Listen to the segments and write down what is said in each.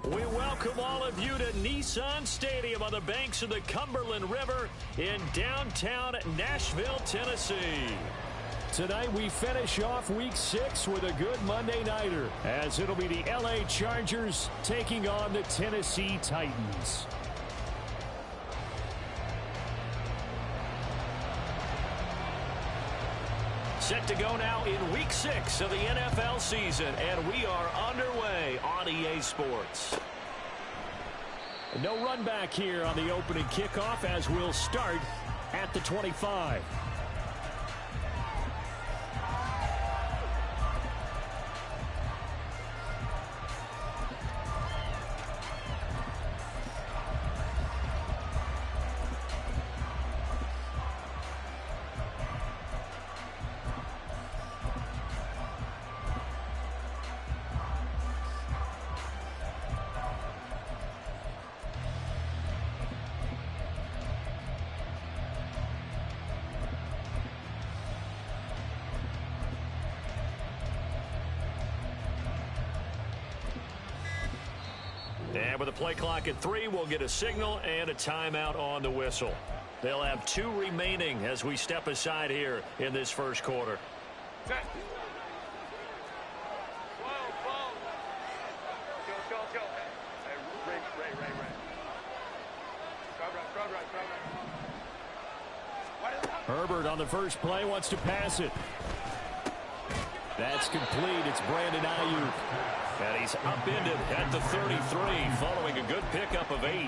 We welcome all of you to Nissan Stadium on the banks of the Cumberland River in downtown Nashville, Tennessee. Tonight we finish off Week 6 with a good Monday nighter, as it'll be the LA Chargers taking on the Tennessee Titans. Set to go now in Week 6 of the NFL season, and we are underway on EA Sports. No run back here on the opening kickoff, as we'll start at the 25. And with the play clock at 3, we'll get a signal and a timeout on the whistle. They'll have 2 remaining as we step aside here in this first quarter. Set. Go. Hey, Ray. Right. Herbert on the first play wants to pass it. That's complete. It's Brandon Ayuk. And he's upended at the 33 following a good pickup of 8.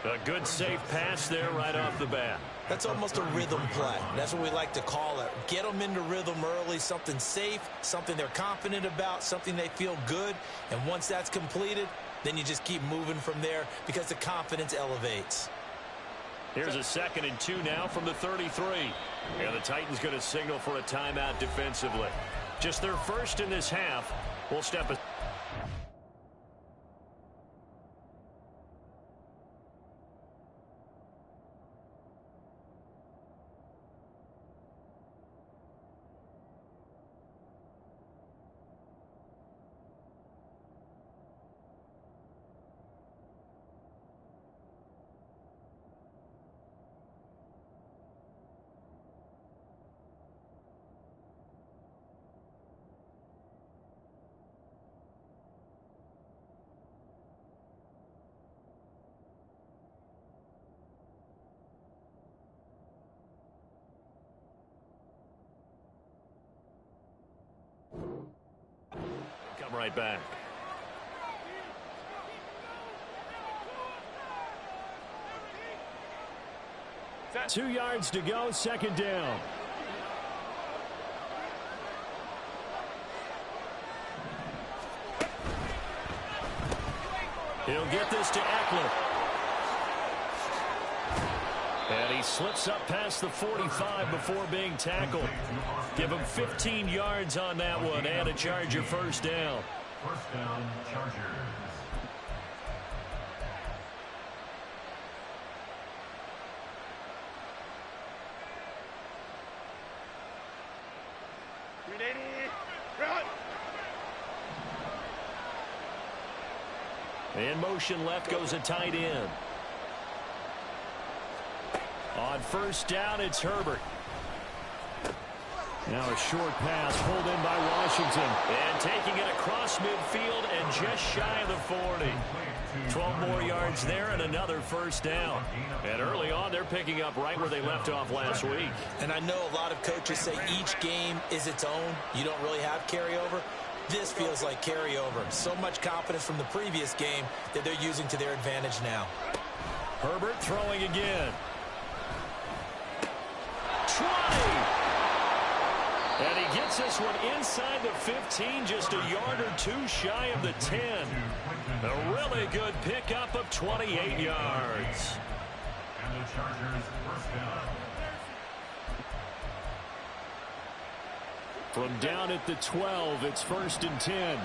A good safe pass there right off the bat. That's almost a rhythm play. That's what we like to call it. Get them into rhythm early, something safe, something they're confident about, something they feel good. And once that's completed, then you just keep moving from there because the confidence elevates. Here's a 2nd and 2 now from the 33. And the Titans going to signal for a timeout defensively. Just their first in this half. We'll step aside. Come right back. Set. 2 yards to go, 2nd down. He'll get this to Eckler. And he slips up past the 45 before being tackled. Give him 15 yards on that one and a Charger first down. First down, Chargers. In motion left goes a tight end. On first down, it's Herbert. Now a short pass pulled in by Washington. And taking it across midfield and just shy of the 40. 12 more yards there and another first down. And early on, they're picking up right where they left off last week. And I know a lot of coaches say each game is its own. You don't really have carryover. This feels like carryover. So much confidence from the previous game that they're using to their advantage now. Herbert throwing again. 20! And he gets this one inside the 15, just a yard or 2 shy of the 10. A really good pickup of 28 yards. And the Chargers first down. From down at the 12, it's 1st and 10.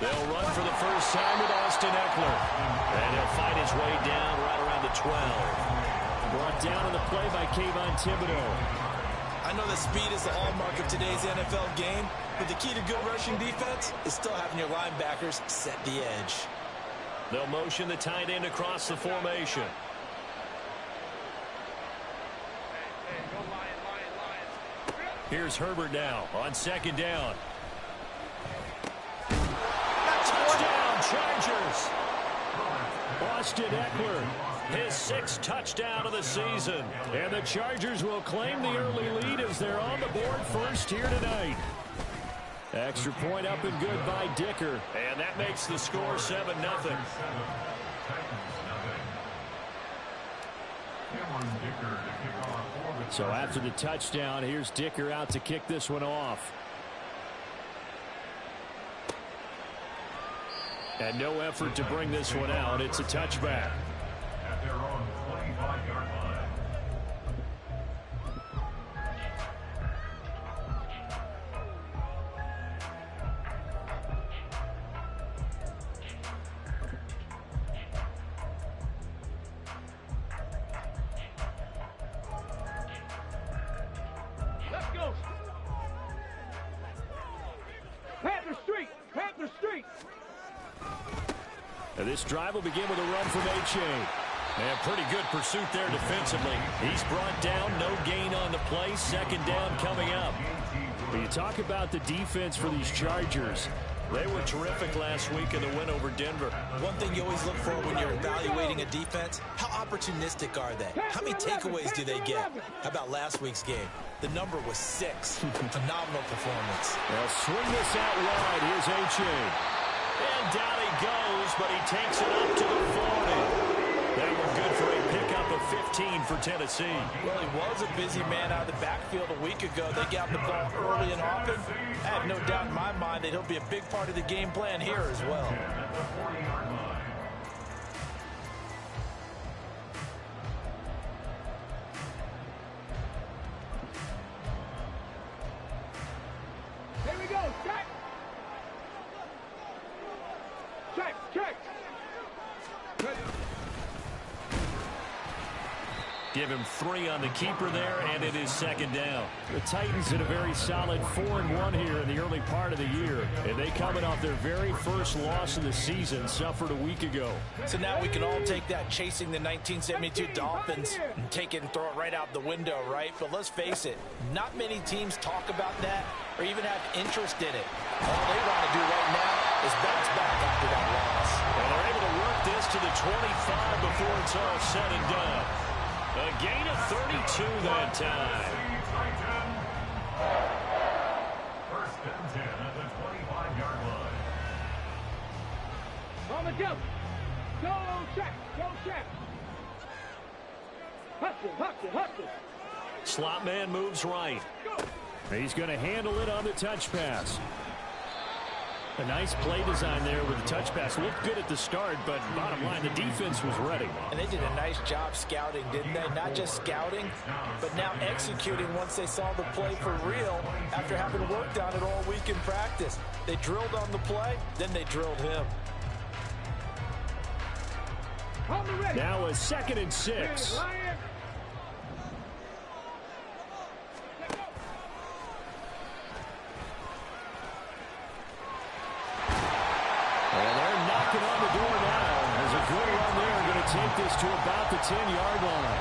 They'll run for the first time with Austin Eckler. And he'll fight his way down right around the 12. Brought down on the play by Kayvon Thibodeaux. I I know that speed is the hallmark of today's NFL game, but the key to good rushing defense is still having your linebackers set the edge. They'll motion the tight end across the formation. Hey, go Lions. Here's Herbert now on second down. Touchdown, Chargers! Austin Eckler, his 6th touchdown of the season. And the Chargers will claim the early lead as they're on the board first here tonight. Extra point up and good by Dicker. And that makes the score 7-0. So after the touchdown, here's Dicker out to kick this one off. And no effort to bring this one out. It's a touchback. At their own 25-yard line. Let's go. Panther Street. Panther Street. And this drive will begin with a run from A-Chain. And pretty good pursuit there defensively. He's brought down, no gain on the play. Second down coming up. But you talk about the defense for these Chargers. They were terrific last week in the win over Denver. One thing you always look for when you're evaluating a defense, how opportunistic are they? How many takeaways do they get? How about last week's game? The number was 6. Phenomenal performance. They'll swing this out wide. Here's A-Chain. And down he goes, but he takes it up to the 40. That one good for a pickup of 15 for Tennessee. Well, he was a busy man out of the backfield a week ago. They got the ball early and often. I have no doubt in my mind that he'll be a big part of the game plan here as well. Here we go. Check. Check. Check. Give him 3 on the keeper there, and it is second down. The Titans in a very solid 4-1 here in the early part of the year. And they coming off their very first loss of the season, suffered a week ago. So now we can all take that chasing the 1972 Dolphins and take it and throw it right out the window, right? But let's face it, not many teams talk about that or even have interest in it. All they want to do right now is bounce back after that loss. And they're able to work this to the 25 before it's all said and done. A gain of 32 that time. First and 10 at the 25-yard line. On the jump. Go check. Go check. Hustle, hustle, hustle. Slot man moves right. He's going to handle it on the touch pass. A nice play design there with the touch pass. Looked good at the start, but bottom line, the defense was ready. And they did a nice job scouting, didn't they? Not just scouting, but now executing once they saw the play for real after having worked on it all week in practice. They drilled on the play, then they drilled him. Now a 2nd and 6. Take this to about the 10-yard line.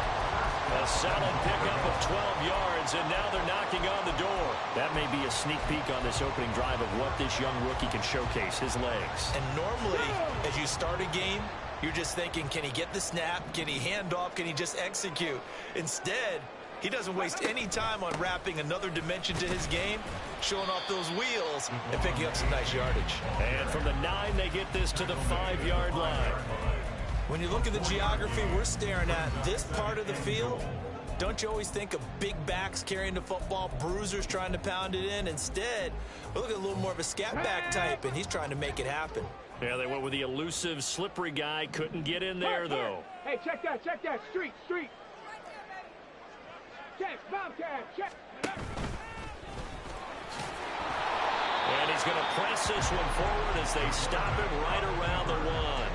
A solid pickup of 12 yards, and now they're knocking on the door. That may be a sneak peek on this opening drive of what this young rookie can showcase, his legs. And normally, as you start a game, you're just thinking, can he get the snap? Can he hand off? Can he just execute? Instead, he doesn't waste any time on wrapping another dimension to his game, showing off those wheels, and picking up some nice yardage. And from the 9, they get this to the 5-yard line. When you look at the geography we're staring at, this part of the field, don't you always think of big backs carrying the football, bruisers trying to pound it in? Instead, we look at a little more of a scat back type, and he's trying to make it happen. Yeah, they went with the elusive, slippery guy. Couldn't get in there, though. Hey, check that, check that. Street, street. Check, Bobcat, check. And he's going to press this one forward as they stop it right around the 1.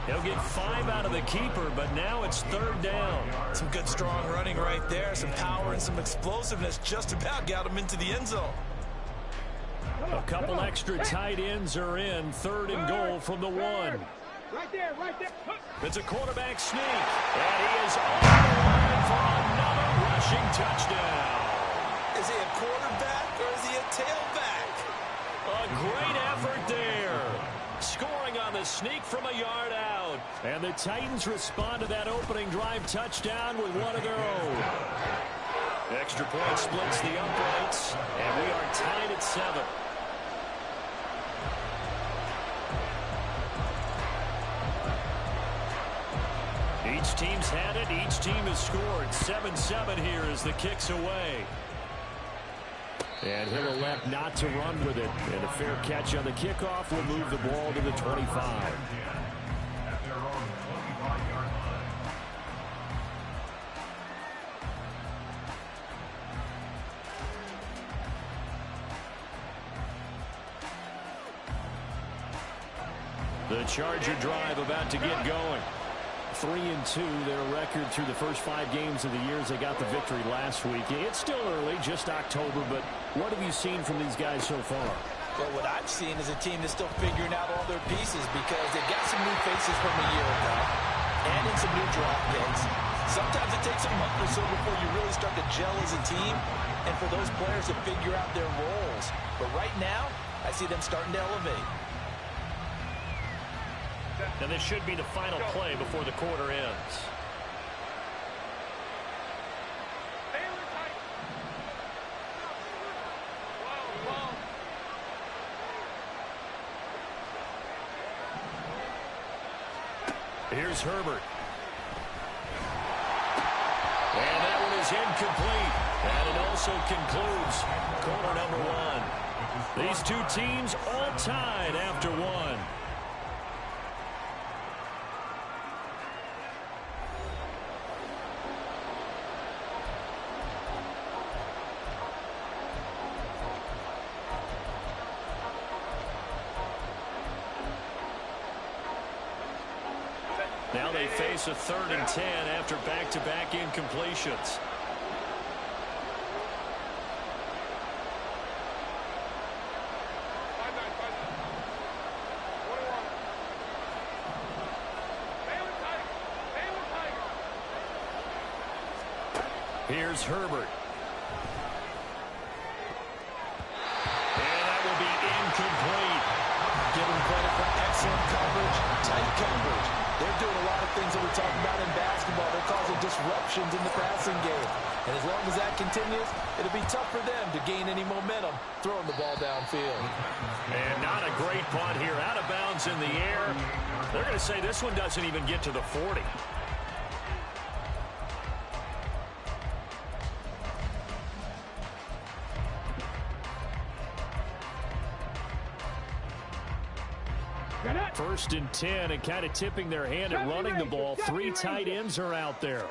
He'll get 5 out of the keeper, but now it's 3rd down. Some good, strong running right there. Some power and some explosiveness just about got him into the end zone. A couple extra tight ends are in. 3rd and goal from the 1. Right there, right there. It's a quarterback sneak, and he is on the line for another rushing touchdown. Is he a quarterback or is he a tailback? A great effort there. Scoring on the sneak from a yard out. And the Titans respond to that opening drive touchdown with one of their own. Extra point splits the uprights, and we are tied at 7. Each team's had it. Each team has scored. 7-7 here as the kick's away. And he'll elect not to run with it. And a fair catch on the kickoff will move the ball to the 25. The Charger drive about to get going. 3-2, their record through the first 5 games of the year as they got the victory last week. It's still early, just October, but what have you seen from these guys so far? Well, what I've seen is a team that's still figuring out all their pieces because they've got some new faces from a year ago and in some new draft picks. Sometimes it takes a month or so before you really start to gel as a team and for those players to figure out their roles. But right now, I see them starting to elevate. And this should be the final play before the quarter ends. Here's Herbert. And that one is incomplete. And it also concludes quarter number 1. These two teams all tied after 1. Now they face a 3rd and 10 after back-to-back incompletions. Here's Herbert. And that will be incomplete. Give them credit for excellent coverage, tight coverage. They're doing a lot of things that we talk about in basketball. They're causing disruptions in the passing game. And as long as that continues, it'll be tough for them to gain any momentum throwing the ball downfield. And not a great punt here. Out of bounds in the air. They're going to say this one doesn't even get to the 40. First and 10, and kind of tipping their hand at running the ball. 3 tight ends are out there.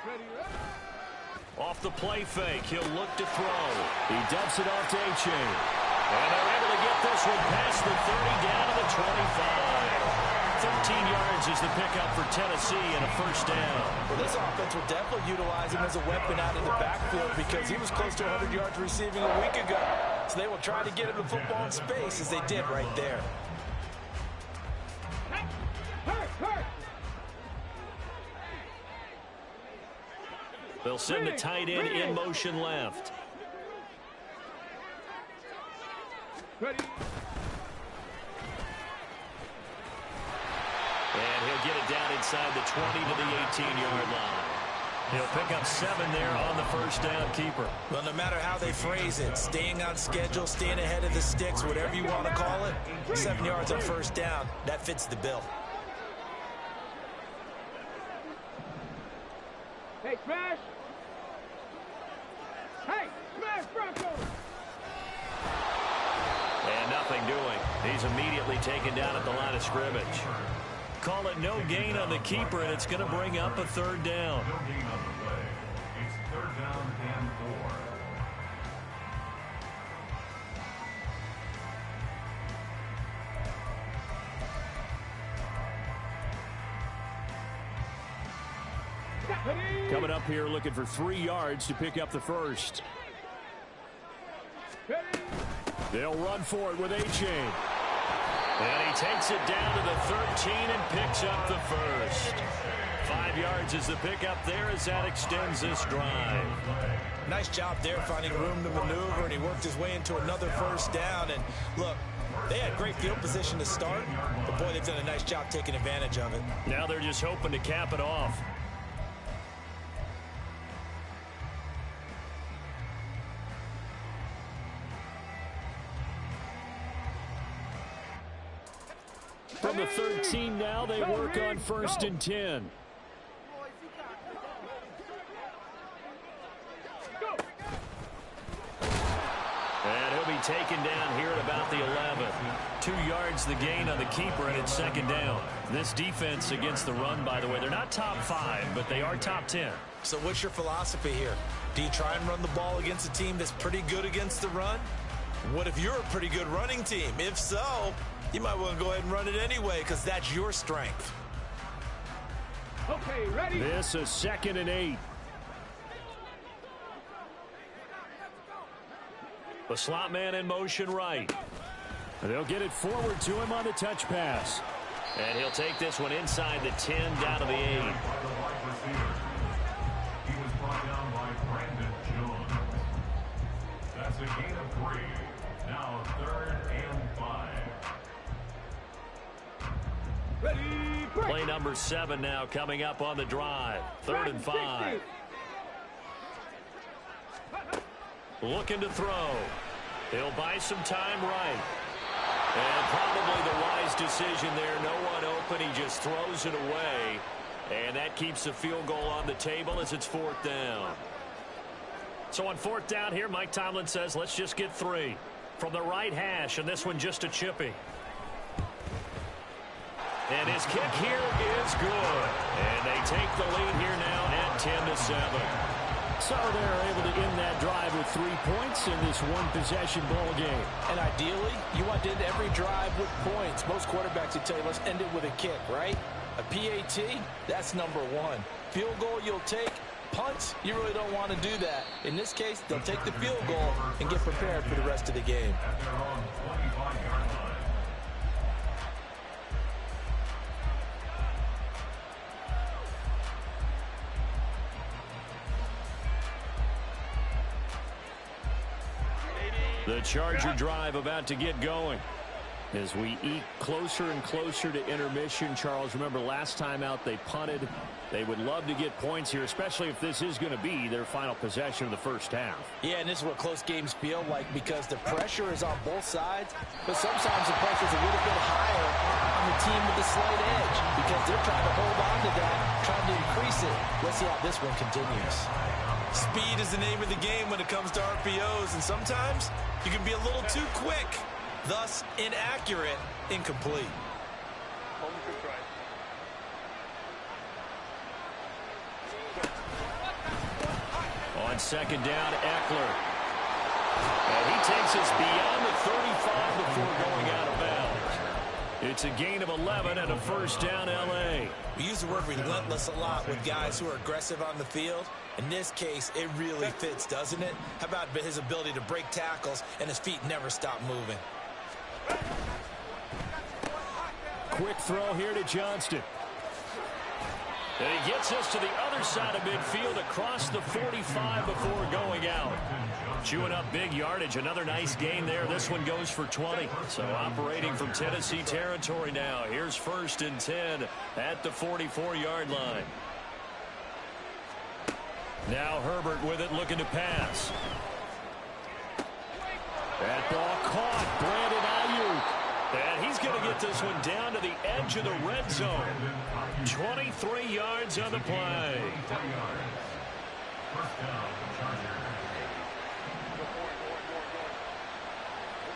Off the play fake, he'll look to throw. He dumps it off to A-Chain. And they're able to get this one past the 30 down to the 25. 13 yards is the pickup for Tennessee and a first down. Well, this offense will definitely utilize him as a weapon out in the backfield because he was close to 100 yards receiving a week ago. So they will try to get him the football in space as they did right there. They'll send the tight end in motion left. Ready. And he'll get it down inside the 20 to the 18-yard line. He'll pick up 7 there on the first down keeper. Well, no matter how they phrase it, staying on schedule, staying ahead of the sticks, whatever you want to call it, 7 yards on first down, that fits the bill. Hey, smash! Hey, smash Broncos! And nothing doing. He's immediately taken down at the line of scrimmage. Call it no gain on the keeper, and it's going to bring up a 3rd down. No gain on the play. It's 3rd down and 4. Coming up here looking for 3 yards to pick up the first. They'll run for it with A-Chain. And he takes it down to the 13 and picks up the first. 5 yards is the pickup there as that extends this drive. Nice job there finding room to maneuver, and he worked his way into another first down. And look, they had great field position to start, but boy, they've done a nice job taking advantage of it. Now they're just hoping to cap it off. From the 13 now, they work on 1st and 10. And he'll be taken down here at about the 11. 2 yards the gain on the keeper, and it's 2nd down. This defense against the run, by the way, they're not top 5, but they are top 10. So what's your philosophy here? Do you try and run the ball against a team that's pretty good against the run? What if you're a pretty good running team? If so, you might want to go ahead and run it anyway because that's your strength. Okay, ready? This is 2nd and 8. The slot man in motion right. They'll get it forward to him on the touch pass. And he'll take this one inside the 10 down to the 8. He was brought down by Brandon Jones. That's a gain of 3. Now 3rd and 5. Ready, break. Play number 7 now coming up on the drive. 3rd and 5. Looking to throw. He'll buy some time right. And probably the wise decision there. No one open. He just throws it away. And that keeps the field goal on the table as it's 4th down. So on 4th down here, Mike Tomlin says, let's just get 3. From the right hash, and this one just a chippy. And his kick here is good. And they take the lead here now at 10-7. So they're able to end that drive with 3 points in this one-possession ball game. And ideally, you want to end every drive with points. Most quarterbacks would tell you, let's end it with a kick, right? A PAT, that's number 1. Field goal you'll take. Punts, you really don't want to do that. In this case, they'll take the field goal and get prepared for the rest of the game. At their own 25-yard line. The Charger drive about to get going. As we eke closer and closer to intermission, Charles, remember last time out they punted. They would love to get points here, especially if this is going to be their final possession of the first half. Yeah, and this is what close games feel like because the pressure is on both sides, but sometimes the pressure is a little bit higher on the team with the slight edge because they're trying to hold on to that, trying to increase it. Let's see how this one continues. Speed is the name of the game when it comes to RPOs, and sometimes you can be a little too quick, thus inaccurate, incomplete. On 2nd down, Eckler. And he takes us beyond the 35 before going out of bounds. It's a gain of 11 and a 1st down, L.A. We use the word relentless a lot with guys who are aggressive on the field. In this case, it really fits, doesn't it? How about his ability to break tackles and his feet never stop moving? Quick throw here to Johnston. And he gets us to the other side of midfield across the 45 before going out. Chewing up big yardage. Another nice gain there. This one goes for 20. So operating from Tennessee territory now. Here's 1st and 10 at the 44-yard line. Now Herbert with it, looking to pass. That ball caught. Brandon Ayuk. And he's going to get this one down to the edge of the red zone. 23 yards on the play.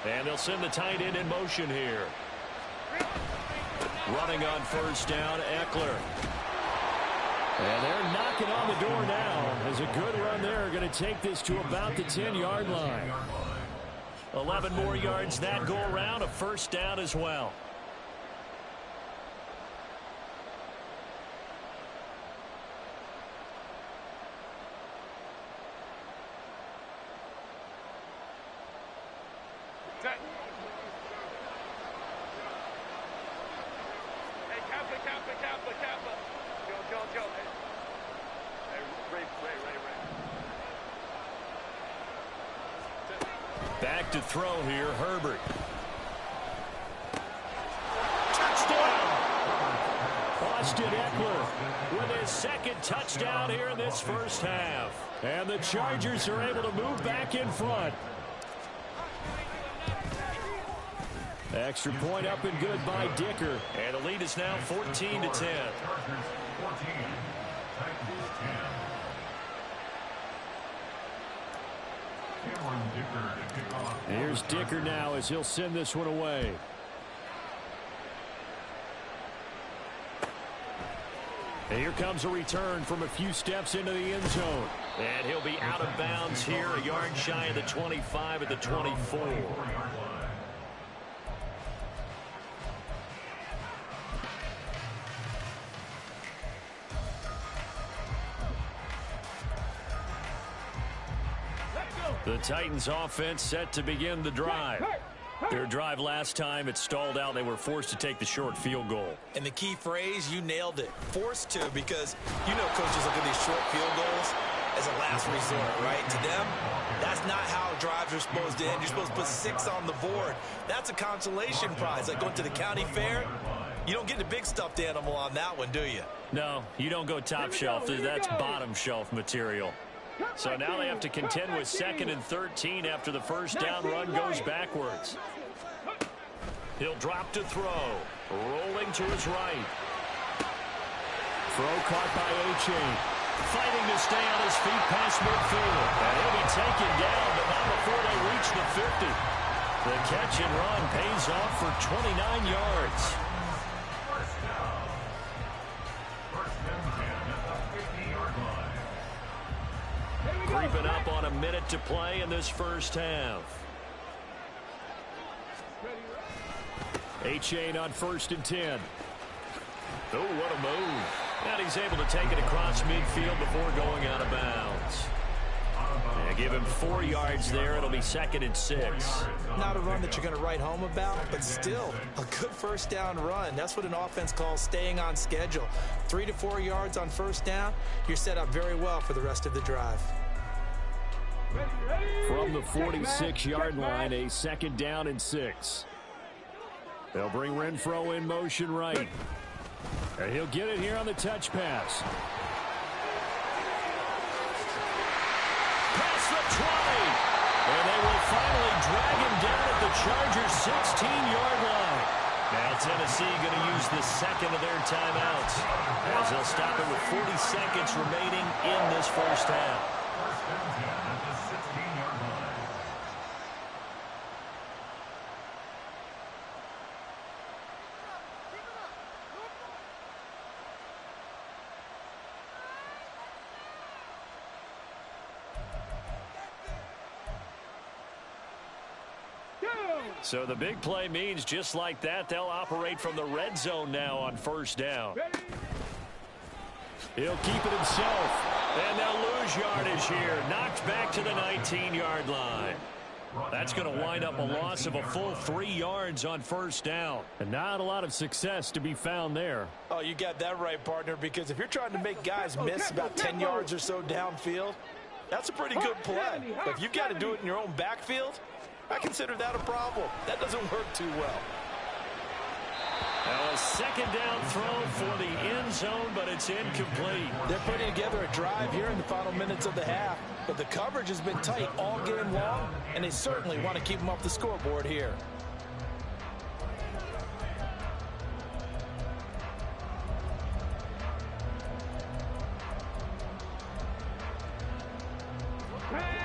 And they'll send the tight end in motion here. Running on 1st down, Eckler. And they're knocking on the door now. As a good run there, going to take this to about the 10-yard line. 11 more yards that go around, a 1st down as well. Back to throw here, Herbert. Touchdown! Austin Eckler with his second touchdown here in this first half. And the Chargers are able to move back in front. Extra point up and good by Dicker. And the lead is now 14-10. Here's Dicker now as he'll send this one away. And here comes a return from a few steps into the end zone. And he'll be out of bounds here, a yard shy of the 25 at the 24. The Titans offense set to begin the drive. Their drive last time, it stalled out. They were forced to take the short field goal. And the key phrase, you nailed it. Forced to, because you know coaches look at these short field goals as a last resort, right? To them, that's not how drives are supposed to end. You're supposed to put 6 on the board. That's a consolation prize. Like going to the county fair, you don't get the big stuffed animal on that one, do you? No, you don't go top shelf. That's bottom shelf material. So now they have to contend with 2nd and 13 after the first down run goes backwards. He'll drop to throw. Rolling to his right. Throw caught by A-Chain. Fighting to stay on his feet past midfield. And he'll be taken down, but not before they reach the 50. The catch and run pays off for 29 yards. Creeping up on a minute to play in this first half. A-Chain on 1st and 10. Oh, what a move. And he's able to take it across midfield before going out of bounds. And give him 4 yards there. It'll be 2nd and 6. Not a run that you're going to write home about, but still a good first down run. That's what an offense calls staying on schedule. 3 to 4 yards on first down. You're set up very well for the rest of the drive. From the 46-yard line, a 2nd down and 6. They'll bring Renfrow in motion right. And he'll get it here on the touch pass. Past the 20. And they will finally drag him down at the Chargers' 16-yard line. Now Tennessee going to use the second of their timeouts as they'll stop it with 40 seconds remaining in this first half. So the big play means just like that, they'll operate from the red zone now on first down. He'll keep it himself. And they'll lose yardage here. Knocked back to the 19-yard line. That's going to wind up a loss of a full 3 yards on first down. And not a lot of success to be found there. Oh, you got that right, partner, because if you're trying to make guys miss about 10 yards or so downfield, that's a pretty good play. But if you've got to do it in your own backfield, I consider that a problem. That doesn't work too well. Now a 2nd down throw for the end zone, but it's incomplete. They're putting together a drive here in the final minutes of the half, but the coverage has been tight all game long, and they certainly want to keep them off the scoreboard here.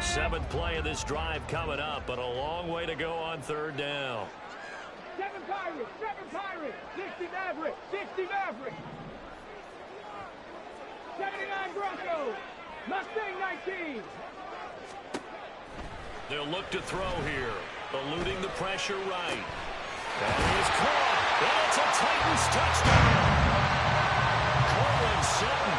Seventh play of this drive coming up, but a long way to go on 3rd down. 7 Pirates, 60 Mavericks, 60 Mavericks. 79 Broncos, Mustang 19. They'll look to throw here, eluding the pressure right. That is caught, and it's a Titans touchdown. Cortland Sutton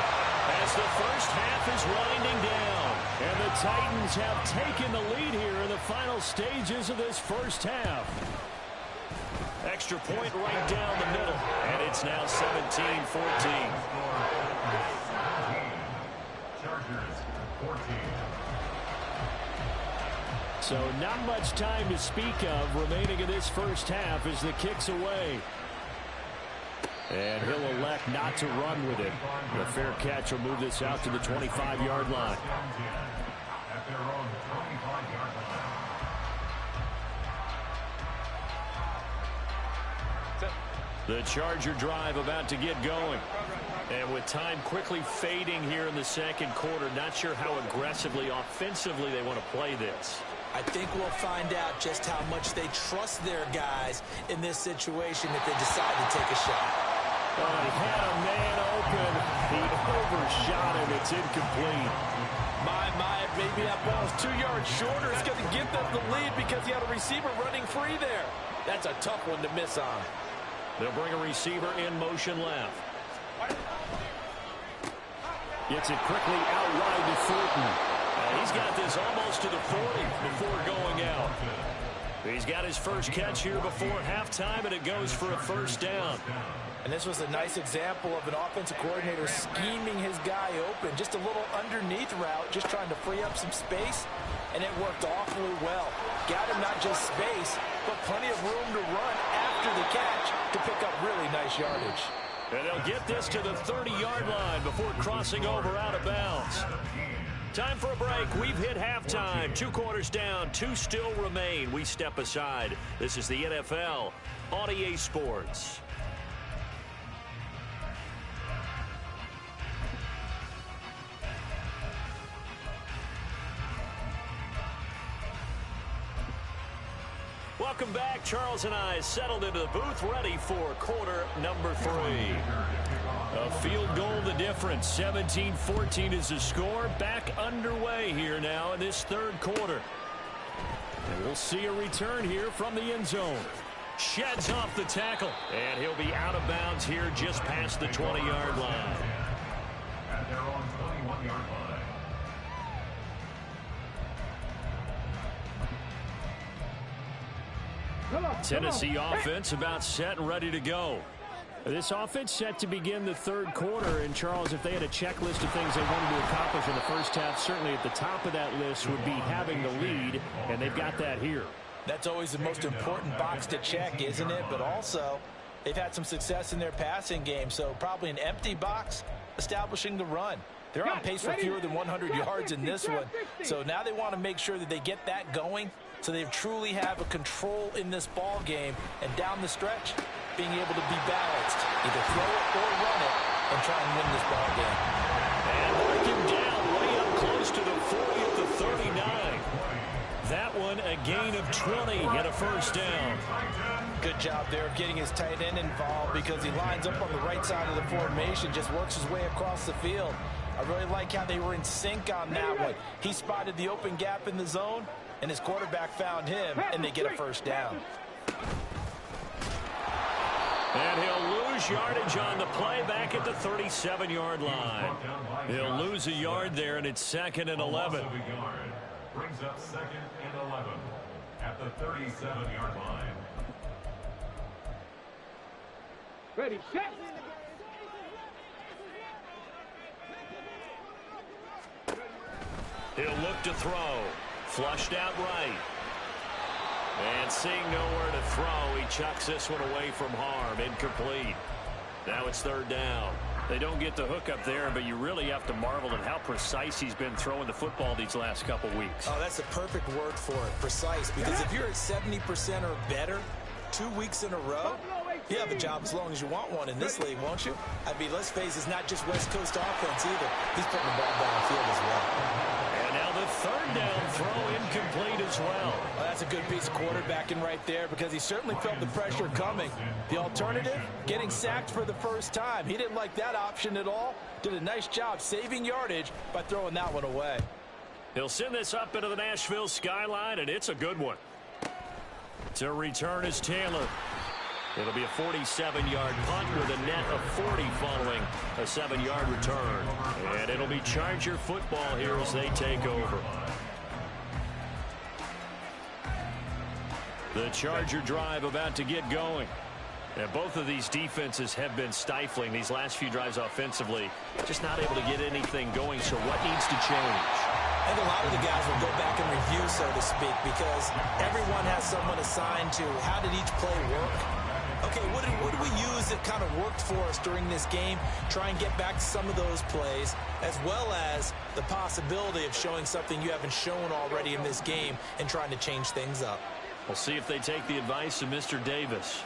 as the first half is winding down. And the Titans have taken the lead here in the final stages of this first half. Extra point right down the middle, and it's now 17-14. So not much time to speak of remaining in this first half as the kick's away. And he'll elect not to run with it. The fair catch will move this out to the 25-yard line. At their own 25-yard line. The Charger drive about to get going. And with time quickly fading here in the second quarter, not sure how aggressively, offensively they want to play this. I think we'll find out just how much they trust their guys in this situation if they decide to take a shot. Oh, he had a man open. He overshot him. It's incomplete. Maybe that ball's 2 yards shorter. It's going to give them the lead because he had a receiver running free there. That's a tough one to miss on. They'll bring a receiver in motion left. Gets it quickly out wide to Fulton. He's got this almost to the 40 before going out. He's got his first catch here before halftime, and it goes for a first down. And this was a nice example of an offensive coordinator scheming his guy open. Just a little underneath route, just trying to free up some space, and it worked awfully well. Got him not just space, but plenty of room to run after the catch to pick up really nice yardage. And they'll get this to the 30-yard line before crossing over out of bounds. Time for a break. We've hit halftime. 2 quarters down. 2 still remain. We step aside. This is the NFL on EA Sports. Welcome back. Charles and I settled into the booth, ready for quarter number 3. A field goal the difference. 17-14 is the score. Back underway here now in this third quarter. And we'll see a return here from the end zone. Sheds off the tackle. And he'll be out of bounds here just past the 20-yard line. At their own 21-yard line. Tennessee offense about set and ready to go. This offense set to begin the third quarter. And, Charles, if they had a checklist of things they wanted to accomplish in the first half, certainly at the top of that list would be having the lead, and they've got that here. That's always the most important box to check, isn't it? But also, they've had some success in their passing game, so probably an empty box establishing the run. They're on pace for fewer than 100 yards in this one, so now they want to make sure that they get that going so they truly have a control in this ball game, and down the stretch, being able to be balanced, either throw it or run it, and try and win this ball game. And mark him down way up close to the 40 at the 39. That one a gain of 20 and a first down. Good job there of getting his tight end involved because he lines up on the right side of the formation, just works his way across the field. I really like how they were in sync on that one. He spotted the open gap in the zone, and his quarterback found him, and they get a first down. And he'll lose yardage on the play back at the 37-yard line. He'll lose a yard there, and it's 2nd and 11. Brings up 2nd and 11 at the 37-yard line. Ready, set. He'll look to throw. Flushed out right. And seeing nowhere to throw, he chucks this one away from harm. Incomplete. Now it's 3rd down. They don't get the hook up there, but you really have to marvel at how precise he's been throwing the football these last couple weeks. Oh, that's the perfect word for it, precise. Because if you're at 70% or better 2 weeks in a row, you have a job as long as you want one in this league, won't you? I mean, let's face it, it's not just West Coast offense either. He's putting the ball downfield as well. And now the 3rd down throw incomplete as well. Well, that's a good piece of quarterbacking right there because he certainly felt the pressure coming. The alternative, getting sacked for the first time. He didn't like that option at all. Did a nice job saving yardage by throwing that one away. He'll send this up into the Nashville skyline, and it's a good one. To return is Taylor. It'll be a 47-yard punt with a net of 40 following a 7-yard return. And it'll be Charger football here as they take over. The Charger drive about to get going. And both of these defenses have been stifling these last few drives offensively. Just not able to get anything going, so what needs to change? I think a lot of the guys will go back and review, so to speak, because everyone has someone assigned to how did each play work. Okay, what did we use that kind of worked for us during this game? Try and get back to some of those plays, as well as the possibility of showing something you haven't shown already in this game and trying to change things up. We'll see if they take the advice of Mr. Davis.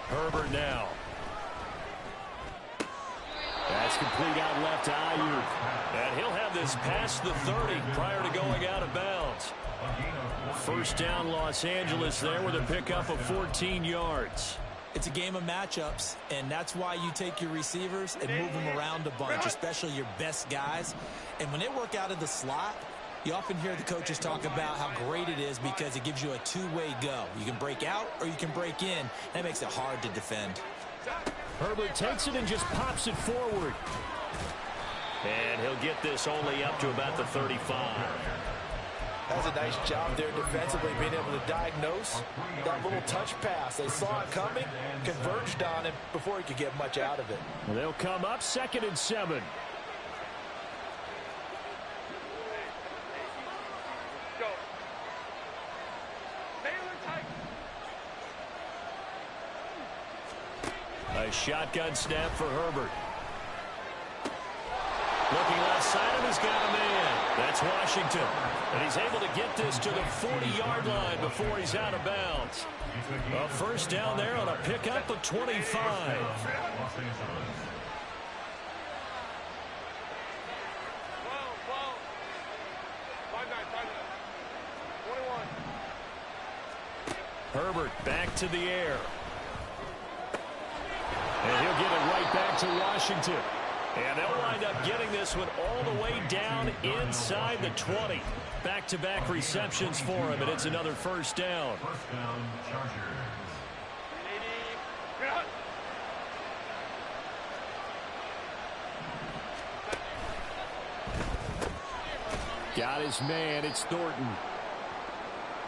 Herbert now. That's complete out left to Ayuk. And he'll have this past the 30 prior to going out of bounds. First down, Los Angeles there with a pickup of 14 yards. It's a game of matchups, and that's why you take your receivers and move them around a bunch, especially your best guys. And when they work out of the slot, you often hear the coaches talk about how great it is because it gives you a two-way go. You can break out or you can break in. That makes it hard to defend. Herbert takes it and just pops it forward. And he'll get this only up to about the 35. That's a nice job there defensively, being able to diagnose that little touch pass. They saw it coming, converged on him before he could get much out of it. Well, they'll come up 2nd and 7. A shotgun snap for Herbert. Looking left side, and he's got a man. That's Washington. And he's able to get this to the 40-yard line before he's out of bounds. A first down there on a pickup of 25. Herbert back to the air. And he'll get it right back to Washington. And they'll wind up getting this one all the way down inside the 20. Back-to-back receptions for him, and it's another first down. First down, Chargers. Got his man. It's Thornton.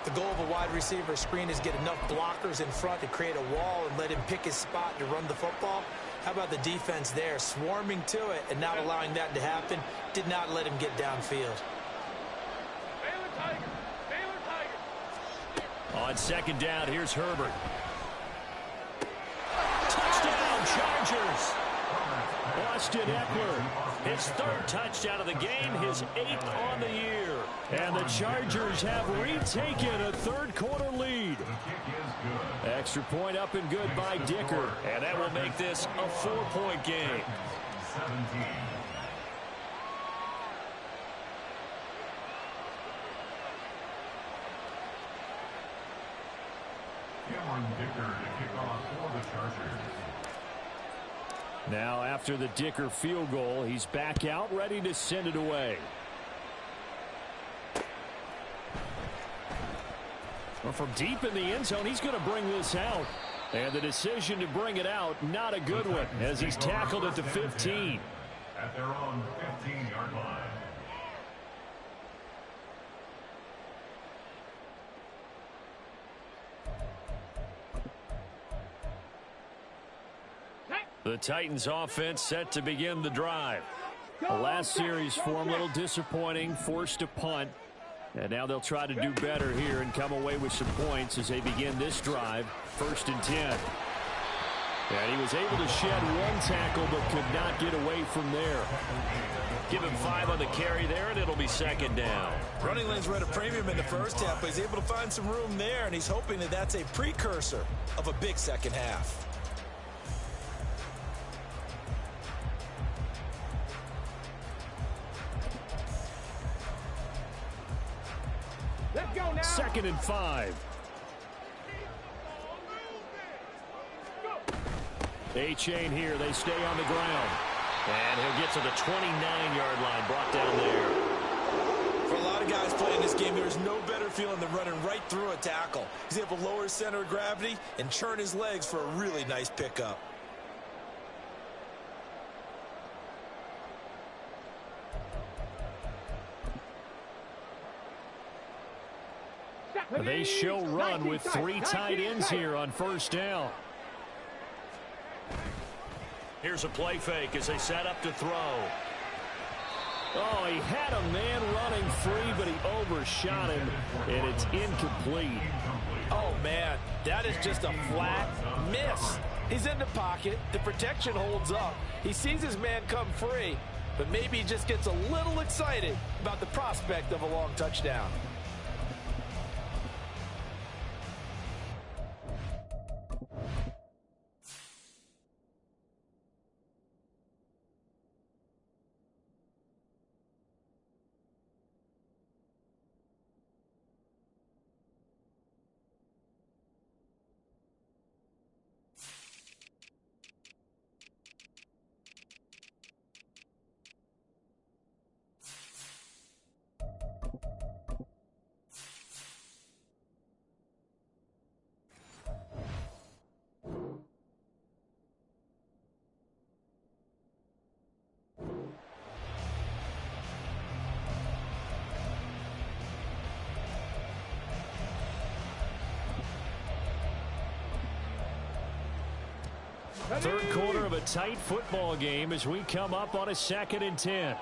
The goal of a wide receiver screen is get enough blockers in front to create a wall and let him pick his spot to run the football. How about the defense there, swarming to it and not allowing that to happen? Did not let him get downfield. On second down, here's Herbert. Touchdown, Chargers! Austin Eckler, his 3rd touchdown of the game, his 8th on the year. And the Chargers have retaken a 3rd quarter lead. Extra point up and good by Dicker. And that will make this a 4-point game. 17. Cameron Dicker to kick off for the Chargers. Now after the Dicker field goal, he's back out ready to send it away. Well, from deep in the end zone, he's going to bring this out. And the decision to bring it out, not a good one, as he's tackled at the 15. At their own 15-yard line. The Titans offense set to begin the drive. The last series for them, a little disappointing, forced a punt. And now they'll try to do better here and come away with some points as they begin this drive, 1st and 10. And he was able to shed one tackle but could not get away from there. Give him 5 on the carry there, and it'll be 2nd down. Running lanes were at a premium in the first half, but he's able to find some room there, and he's hoping that that's a precursor of a big second half. Let's go now. 2nd and 5. A-chain here. They stay on the ground. And he'll get to the 29-yard line, brought down there. For a lot of guys playing this game, there's no better feeling than running right through a tackle. He's able to lower his center of gravity and churn his legs for a really nice pickup. They show run with 3 tight ends here on 1st down. Here's a play fake as they set up to throw. Oh, he had a man running free, but he overshot him, and it's incomplete. Oh, man, that is just a flat miss. He's in the pocket. The protection holds up. He sees his man come free, but maybe he just gets a little excited about the prospect of a long touchdown. Third quarter of a tight football game as we come up on a 2nd and 10.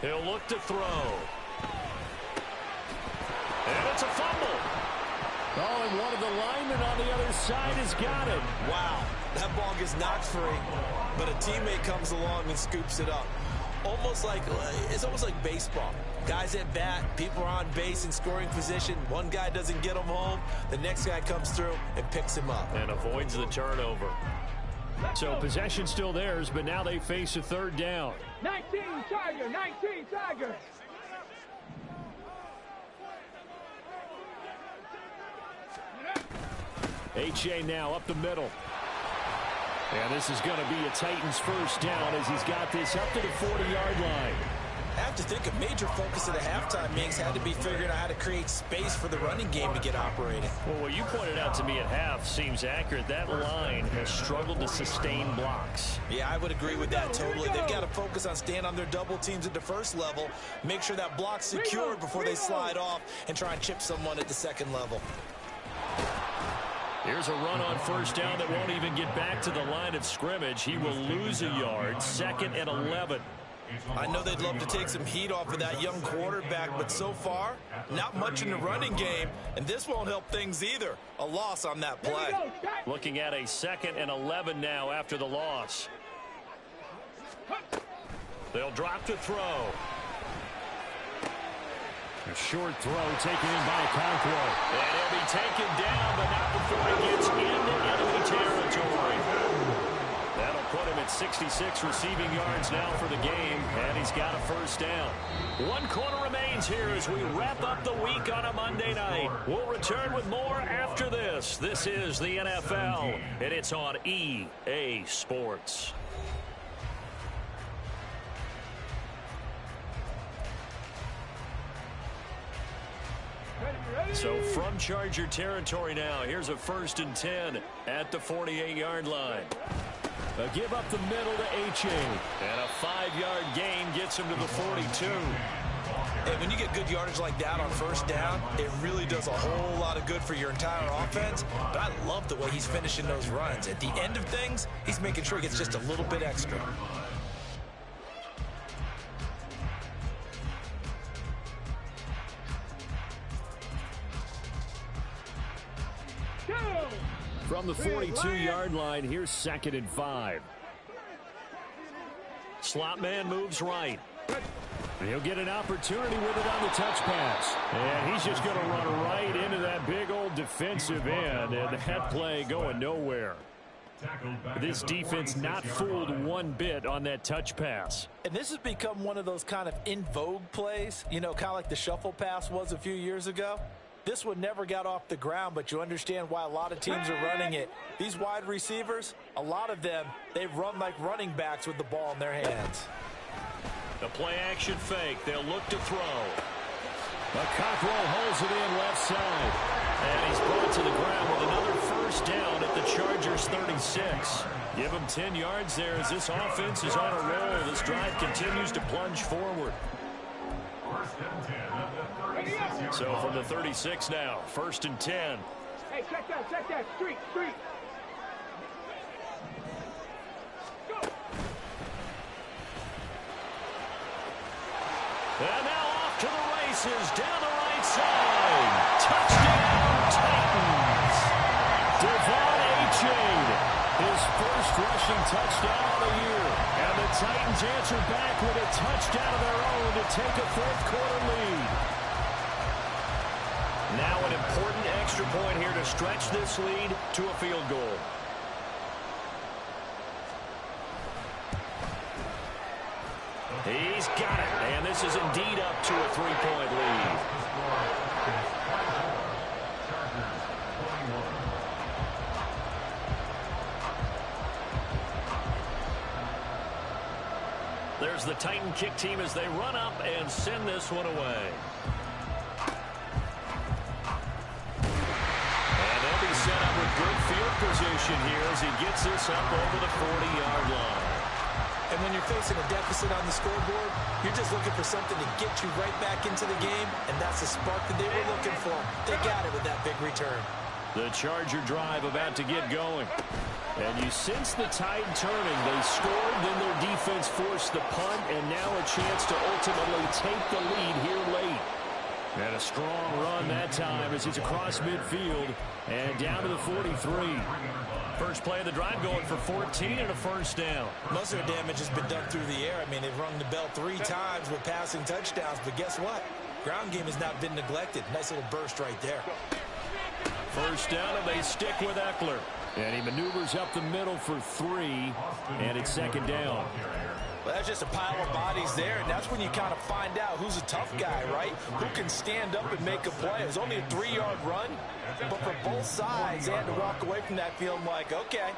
He'll look to throw. And it's a fumble. Oh, and one of the linemen on the other side has got it. Wow, that ball gets knocked free, but a teammate comes along and scoops it up. It's almost like baseball. Guys at bat, people are on base in scoring position. One guy doesn't get him home. The next guy comes through and picks him up. And avoids the turnover. So possession still theirs, but now they face a 3rd down. 19 Tiger, 19 Tiger. H.A. now up the middle. And this is going to be a Titans 1st down as he's got this up to the 40-yard line. I have to think a major focus of the halftime mix had to be figuring out how to create space for the running game to get operating. Well, what you pointed out to me at half seems accurate. That line has struggled to sustain blocks. Yeah, I would agree with that totally. They've got to focus on staying on their double teams at the 1st level, make sure that block's secured before they slide off and try and chip someone at the 2nd level. Here's a run on 1st down that won't even get back to the line of scrimmage. He will lose a yard. 2nd and 11. I know they'd love to take some heat off of that young quarterback, but so far, not much in the running game, and this won't help things either. A loss on that play. Looking at a 2nd and 11 now after the loss. They'll drop to throw. A short throw taken in by Okonkwo. And he'll be taken down, but not before he gets into enemy territory. That'll put him at 66 receiving yards now for the game, and he's got a 1st down. 1 quarter remains here as we wrap up the week on a Monday night. We'll return with more after this. This is the NFL, and it's on EA Sports. So from Charger territory now, here's a 1st and 10 at the 48-yard line. A give up the middle to H.A. And a 5-yard gain gets him to the 42. And when you get good yardage like that on 1st down, it really does a whole lot of good for your entire offense. But I love the way he's finishing those runs. At the end of things, he's making sure he gets just a little bit extra. From the 42-yard line, here's 2nd and 5. Slot man moves right. He'll get an opportunity with it on the touch pass. And he's just going to run right into that big old defensive end. And that play going nowhere. This defense not fooled one bit on that touch pass. And this has become one of those kind of in vogue plays, you know, kind of like the shuffle pass was a few years ago. This one never got off the ground, but you understand why a lot of teams are running it. These wide receivers, a lot of them, they run like running backs with the ball in their hands. The play action fake. They'll look to throw. Okonkwo holds it in left side. And he's brought to the ground with another 1st down at the Chargers 36. Give him 10 yards there as this offense is on a roll. This drive continues to plunge forward. So from the 36 now, 1st and 10. Hey, check that, street. And now off to the races down the right side. Touchdown, Titans. Devon Achane, his first rushing touchdown of the year. And the Titans answer back with a touchdown of their own to take a fourth-quarter lead. Now an important extra point here to stretch this lead to a field goal. He's got it, and this is indeed up to a three-point lead. There's the Titan kick team as they run up and send this one away. And they'll be set up with good field position here as he gets this up over the 40-yard line. And when you're facing a deficit on the scoreboard, you're just looking for something to get you right back into the game, and that's the spark that they were looking for. They got it with that big return. The Charger drive about to get going. And you sense the tide turning. They scored, then their defense forced the punt, and now a chance to ultimately take the lead here late. And a strong run that time as it's across midfield and down to the 43. First play of the drive going for 14 and a first down. Most of their damage has been done through the air. I mean, they've rung the bell 3 times with passing touchdowns, but guess what? Ground game has not been neglected. Nice little burst right there. First down, and they stick with Eckler. And he maneuvers up the middle for 3, and it's second down. Well, that's just a pile of bodies there, and that's when you kind of find out who's a tough guy, right? Who can stand up and make a play. It was only a 3-yard run, but for both sides, they had to walk away from that feeling like, okay,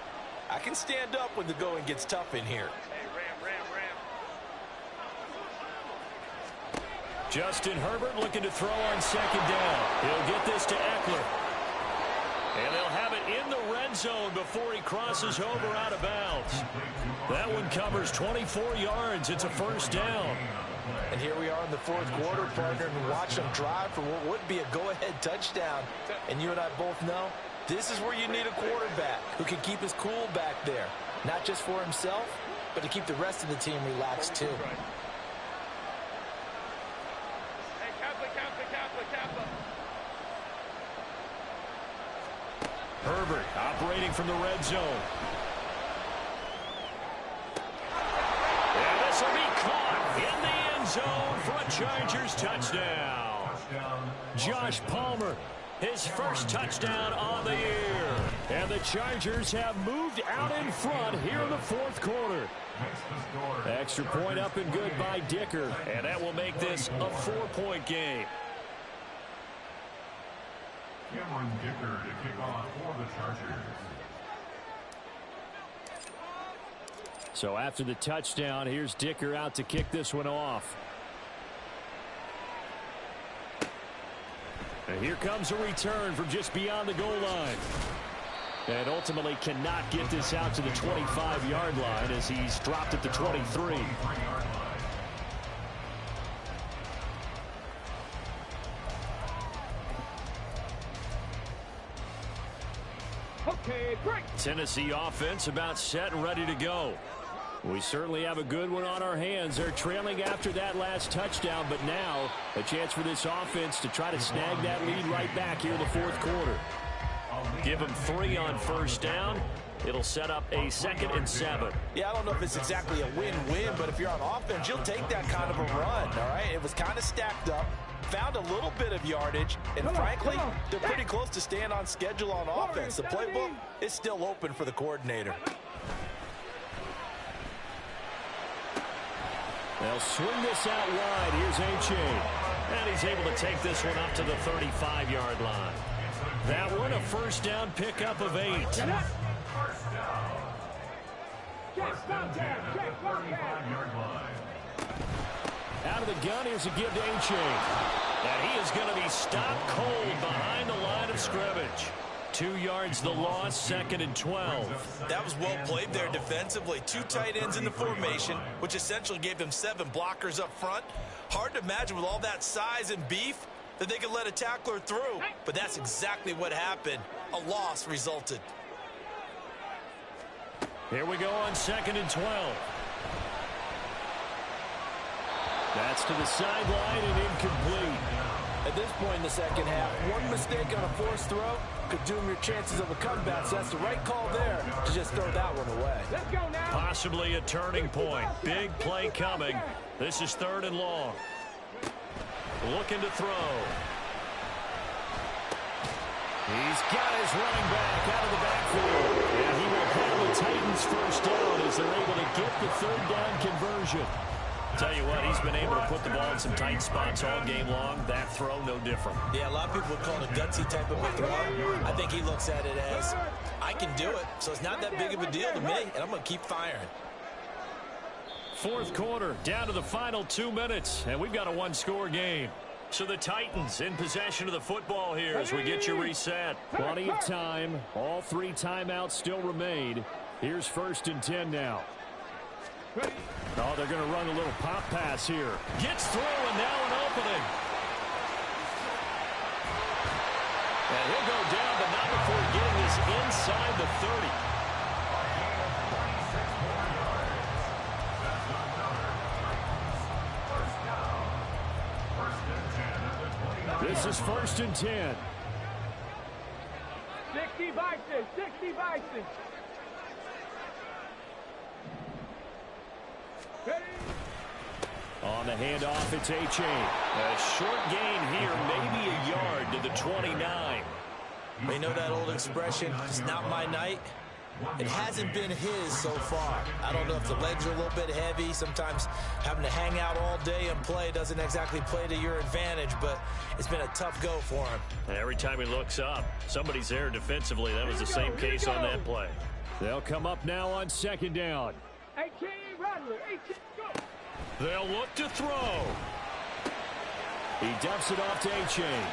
I can stand up when the going gets tough in here. Justin Herbert looking to throw on second down. He'll get this to Eckler. And they'll have it in the red zone before he crosses over out of bounds. That one covers 24 yards. It's a first down. And here we are in the fourth quarter, partner, and watch them drive for what would be a go-ahead touchdown. And you and I both know this is where you need a quarterback who can keep his cool back there. Not just for himself, but to keep the rest of the team relaxed too. Herbert operating from the red zone. And this will be caught in the end zone for a Chargers touchdown. Josh Palmer, his first touchdown on the year. And the Chargers have moved out in front here in the fourth quarter. Extra point up and good by Dicker. And that will make this a 4-point game. Cameron Dicker to kick off for the Chargers. So after the touchdown, here's Dicker out to kick this one off. And here comes a return from just beyond the goal line. And ultimately cannot get this out to the 25-yard line as he's dropped at the 23. Okay, break. Tennessee offense about set and ready to go. We certainly have a good one on our hands. They're trailing after that last touchdown, but now a chance for this offense to try to snag that lead right back here in the fourth quarter. Give them 3 on first down. It'll set up a 2nd and 7. Yeah, I don't know if it's exactly a win-win, but if you're on offense, you'll take that kind of a run, all right? It was kind of stacked up, found a little bit of yardage, and frankly, they're pretty close to staying on schedule on offense. The playbook is still open for the coordinator. They'll swing this out wide. Here's Achane. And he's able to take this one up to the 35-yard line. That one, a first down pickup of 8. First down. First and 10 at the 35-yard line. Out of the gun, here's a give to Achane. And he is going to be stopped cold behind the line of scrimmage. 2 yards the loss, 2nd and 12. That was well played there defensively. 2 tight ends in the formation, which essentially gave them 7 blockers up front. Hard to imagine with all that size and beef that they could let a tackler through. But that's exactly what happened. A loss resulted. Here we go on 2nd and 12. That's to the sideline and incomplete. At this point in the second half, one mistake on a forced throw could doom your chances of a comeback. So that's the right call there to just throw that one away. Let's go now. Possibly a turning point. Big play coming. This is 3rd and long. Looking to throw. He's got his running back out of the backfield. And he will have the Titans first down as they're able to get the 3rd down conversion. Tell you what, he's been able to put the ball in some tight spots all game long. That throw, no different. Yeah, a lot of people would call it a gutsy type of a throw. I think he looks at it as, I can do it, so it's not that big of a deal to me, and I'm going to keep firing. 4th quarter, down to the final 2 minutes, and we've got a one-score game. So the Titans in possession of the football here as we get you reset. Plenty of time. All 3 timeouts still remain. Here's 1st and 10 now. Oh, they're going to run a little pop pass here. Gets through, and now an opening. And he'll go down, but not before getting this inside the 30. This is 1st and 10. 60 Bison, 60 Bison. On the handoff, it's A-Chain. A short gain here, maybe a yard to the 29. You know that old expression, it's not my night? It hasn't been his so far. I don't know if the legs are a little bit heavy. Sometimes having to hang out all day and play doesn't exactly play to your advantage, but it's been a tough go for him. And every time he looks up, somebody's there defensively. That was the same case on that play. They'll come up now on 2nd down. 18 Rattler, 18 go. They'll look to throw. He dumps it off to A-Chain.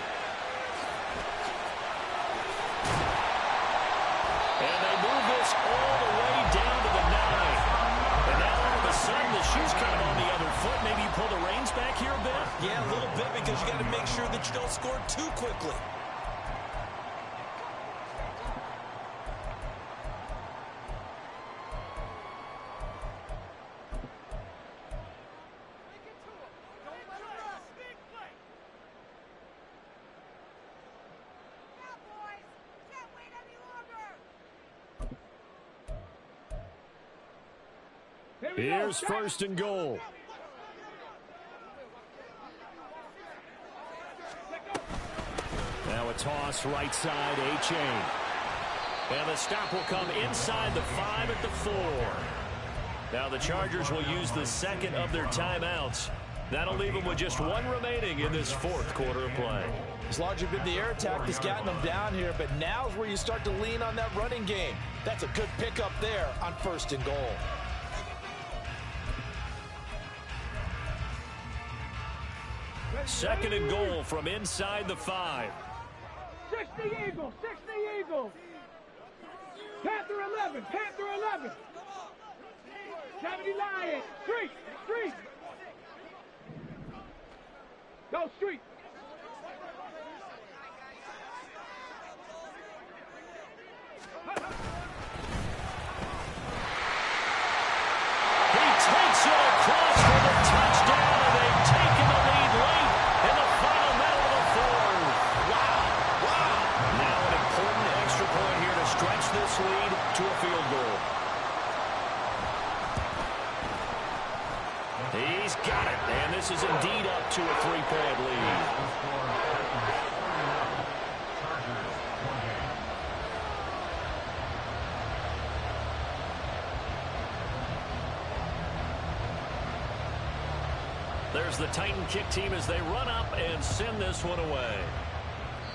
And they move this all the way down to the 9. And now all of a sudden the shoe's kind of on the other foot. Maybe you pull the reins back here a bit? Yeah, a little bit, because you got to make sure that you don't score too quickly. Here's 1st and goal. Now a toss right side, A-Chain. And the stop will come inside the 5 at the 4. Now the Chargers will use the 2nd of their timeouts. That'll leave them with just 1 remaining in this 4th quarter of play. It's largely been the air attack that's gotten them down here, but now's where you start to lean on that running game. That's a good pickup there on 1st and goal. 2nd and goal from inside the 5. 60 Eagles, 60 Eagles. Panther 11, Panther 11. 70 Lions, street, street. Go street. He takes it across for the touchdown, and they've taken the lead late in the final minute of the 4th. Wow. Now an important extra point here to stretch this lead to a field goal. He's got it, and this is indeed up to a 3-point lead. There's the Titan kick team as they run up and send this one away.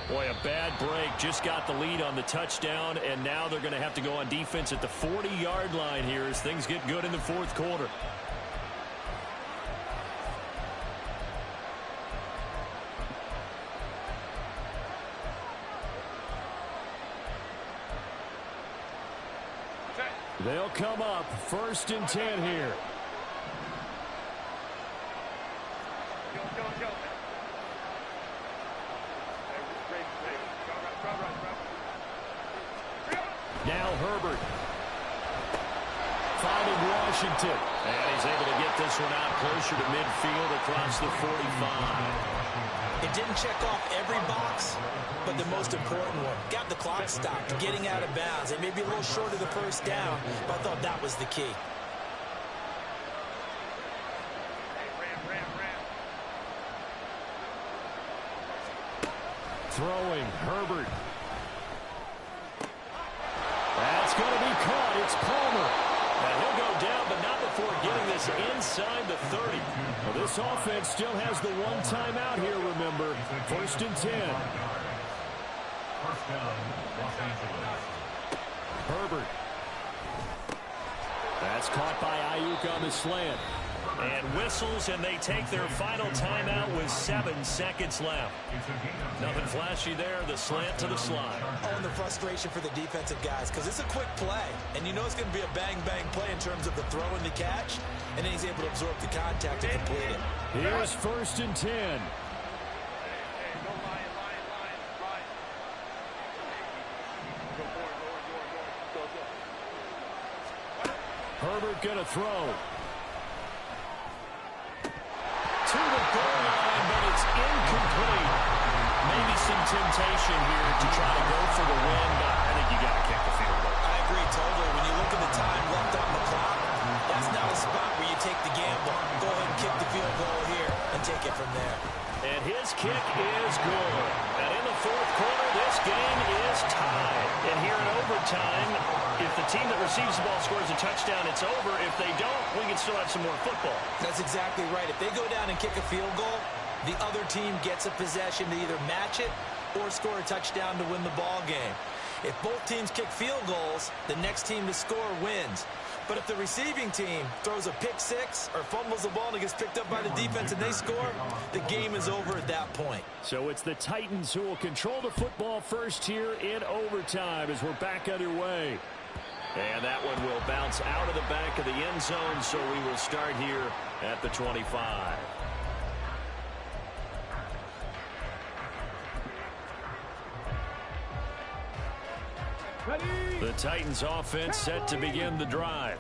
Boy, a bad break. Just got the lead on the touchdown, and now they're going to have to go on defense at the 40-yard line here as things get good in the 4th quarter. They'll come up 1st and 10 here. Now Herbert. Finding Washington. And he's able to get this one out closer to midfield across the 45. It didn't check off every box, but the most important one. Got the clock stopped, getting out of bounds. It may be a little short of the first down, but I thought that was the key. Throwing, Herbert. That's going to be caught. It's Palmer. And he'll go down, but not before getting this inside the 30. Well, this offense still has the one timeout here, remember. 1st and 10. First down, Los Angeles. Herbert. That's caught by Ayuk on the slant. And whistles, and they take their final timeout with 7 seconds left. Nothing flashy there. The slant to the slide. Oh, and the frustration for the defensive guys, because it's a quick play. And you know it's going to be a bang-bang play in terms of the throw and the catch. And then he's able to absorb the contact and complete it. Here's 1st and 10. Herbert going to throw. To the goal line, but it's incomplete. Maybe some temptation here to try to go for the win, but I think you got to kick the field goal. I agree totally. When you look at the time left on the clock, that's not a spot where you take the gamble. Go ahead and kick the field goal here and take it from there. And his kick is good. And in the 4th quarter, this game is tied. And here in overtime, if the team that receives the ball scores a touchdown, it's over. If they don't, we can still have some more football. That's exactly right. If they go down and kick a field goal, the other team gets a possession to either match it or score a touchdown to win the ball game. If both teams kick field goals, the next team to score wins. But if the receiving team throws a pick six or fumbles the ball and it gets picked up by the defense and they score, the game is over at that point. So it's the Titans who will control the football first here in overtime as we're back underway. And that one will bounce out of the back of the end zone, so we will start here at the 25. The Titans offense set to begin the drive.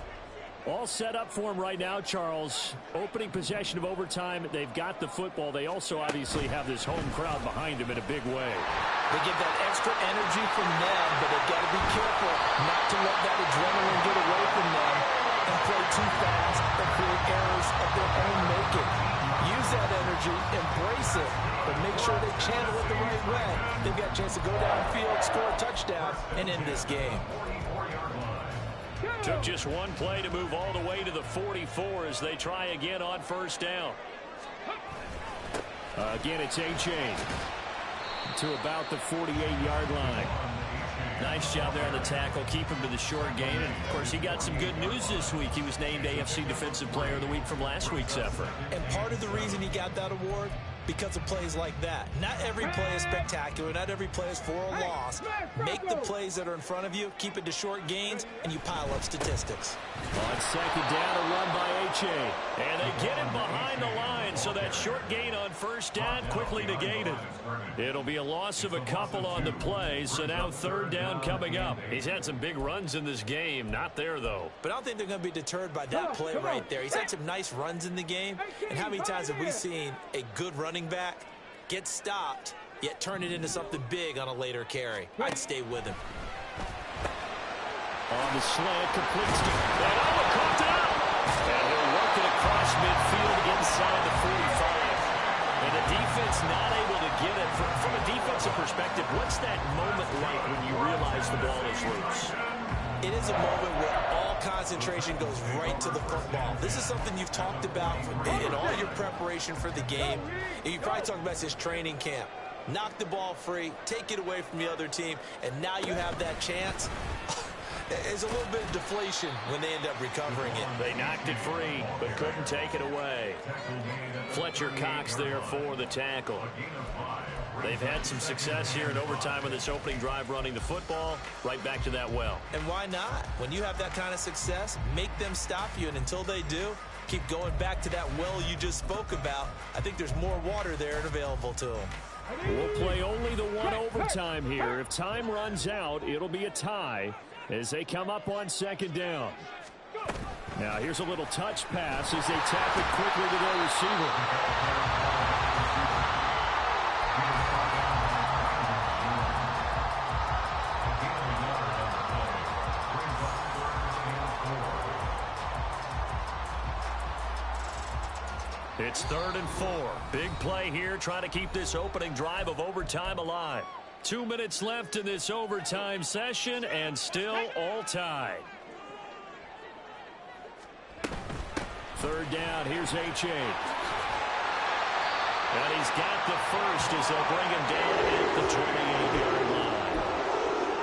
All set up for them right now, Charles. Opening possession of overtime. They've got the football. They also obviously have this home crowd behind them in a big way. They get that extra energy from them, but they've got to be careful not to let that adrenaline get away from them and play too fast or create errors of their own making. Use that energy, embrace it, but make sure they channel it the right way. They've got a chance to go downfield, score a touchdown, and end this game. Took just one play to move all the way to the 44 as they try again on first down. Again, it's A-Chain to about the 48-yard line. Nice job there on the tackle. Keep him to the short game. And, of course, he got some good news this week. He was named AFC Defensive Player of the Week from last week's effort. And part of the reason he got that award, because of plays like that. Not every play is spectacular. Not every play is for a loss. Make the plays that are in front of you, keep it to short gains, and you pile up statistics. On second down, a run by H.A. And they get him behind the line, so that short gain on first down quickly negated. It'll be a loss of a couple on the play, so now third down coming up. He's had some big runs in this game. Not there, though. But I don't think they're going to be deterred by that play right there. He's had some nice runs in the game. And how many times have we seen a good running back get stopped, yet turn it into something big on a later carry? I'd stay with him. On the slant, completes to caught out. And he'll work it across midfield inside the 45. And the defense not able to get it. From a defensive perspective, what's that moment like when you realize the ball is loose? It is a moment where all concentration goes right to the football. This is something you've talked about in all your preparation for the game. And you probably talked about this training camp. Knock the ball free, take it away from the other team, and now you have that chance. There's a little bit of deflation when they end up recovering it. They knocked it free, but couldn't take it away. Fletcher Cox there for the tackle. They've had some success here in overtime in this opening drive running the football. Right back to that well. And why not? When you have that kind of success, make them stop you. And until they do, keep going back to that well you just spoke about. I think there's more water there and available to them. We'll play only the one overtime here. If time runs out, it'll be a tie as they come up on second down. Now here's a little touch pass as they tap it quickly to their receiver. It's 3rd and 4. Big play here, trying to keep this opening drive of overtime alive. 2 minutes left in this overtime session, and still all tied. 3rd down, here's H.A. And he's got the first as they'll bring him down at the 28-yard line.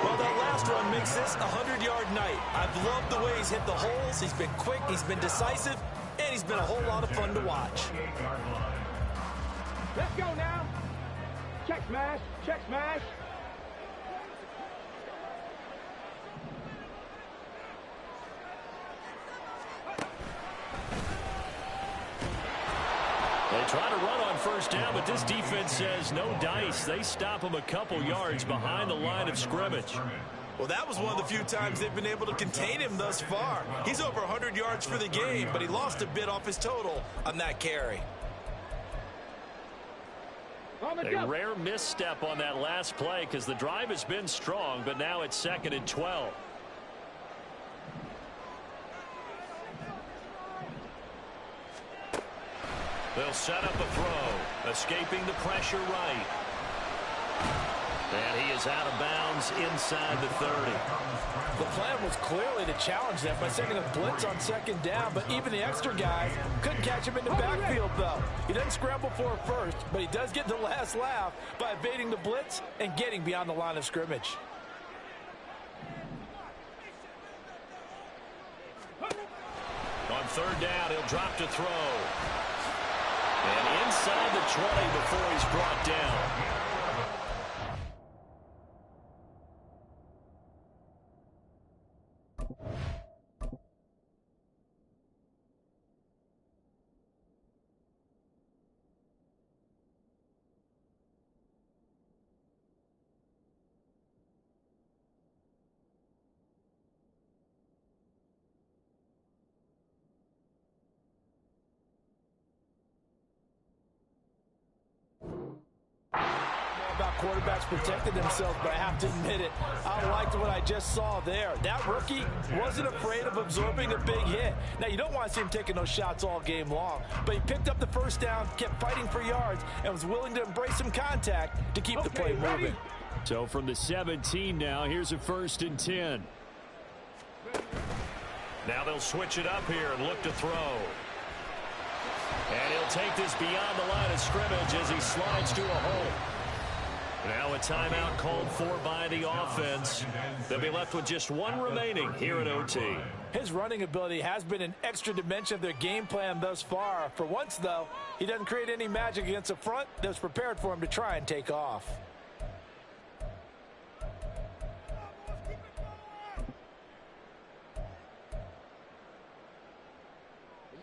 Well, that last run makes this a 100-yard night. I've loved the way he's hit the holes. He's been quick, he's been decisive, and he's been a whole lot of fun to watch. Let's go now. Check smash. Check smash. They try to run on 1st down, but this defense says no dice. They stop him a couple yards behind the line of scrimmage. Well, that was one of the few times they've been able to contain him thus far. He's over 100 yards for the game, but he lost a bit off his total on that carry. A rare misstep on that last play because the drive has been strong, but now it's 2nd and 12. They'll set up a throw, escaping the pressure right. And he is out of bounds inside the 30. The plan was clearly to challenge them by sending a blitz on 2nd down, but even the extra guys couldn't catch him in the backfield, though. He doesn't scramble for it first, but he does get the last laugh by evading the blitz and getting beyond the line of scrimmage. On 3rd down, he'll drop to throw. And inside the 20 before he's brought down. Quarterbacks protected themselves, but I have to admit it, I liked what I just saw there. That rookie wasn't afraid of absorbing a big hit. Now, you don't want to see him taking those shots all game long, but he picked up the 1st down, kept fighting for yards, and was willing to embrace some contact to keep the play moving. So from the 17 now, here's a 1st and 10. Now they'll switch it up here and look to throw. And he'll take this beyond the line of scrimmage as he slides to a hole. Now a timeout called for by the offense. They'll be left with just one remaining here at OT. His running ability has been an extra dimension of their game plan thus far. For once, though, he doesn't create any magic against a front that was prepared for him to try and take off.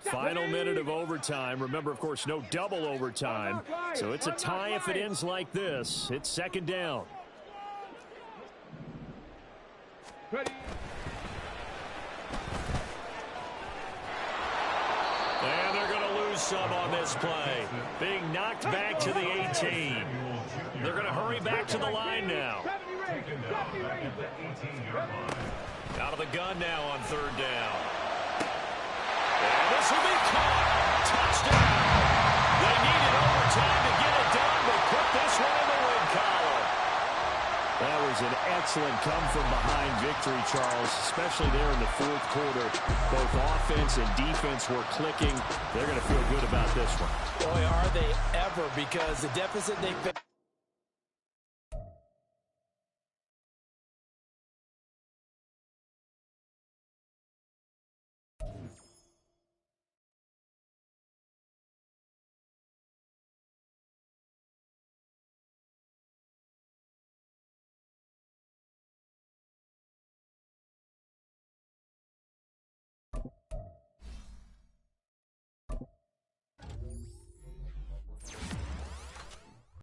Final minute of overtime. Remember, of course, no double overtime. So it's a tie if it ends like this. It's 2nd down. Ready. And they're going to lose some on this play. Being knocked back to the 18. They're going to hurry back to the line now. Out of the gun now on 3rd down. And this will be caught. Touchdown. They needed overtime to get it done, but put this one in the win column. That was an excellent come-from-behind victory, Charles, especially there in the 4th quarter. Both offense and defense were clicking. They're going to feel good about this one. Boy, are they ever, because the deficit they faced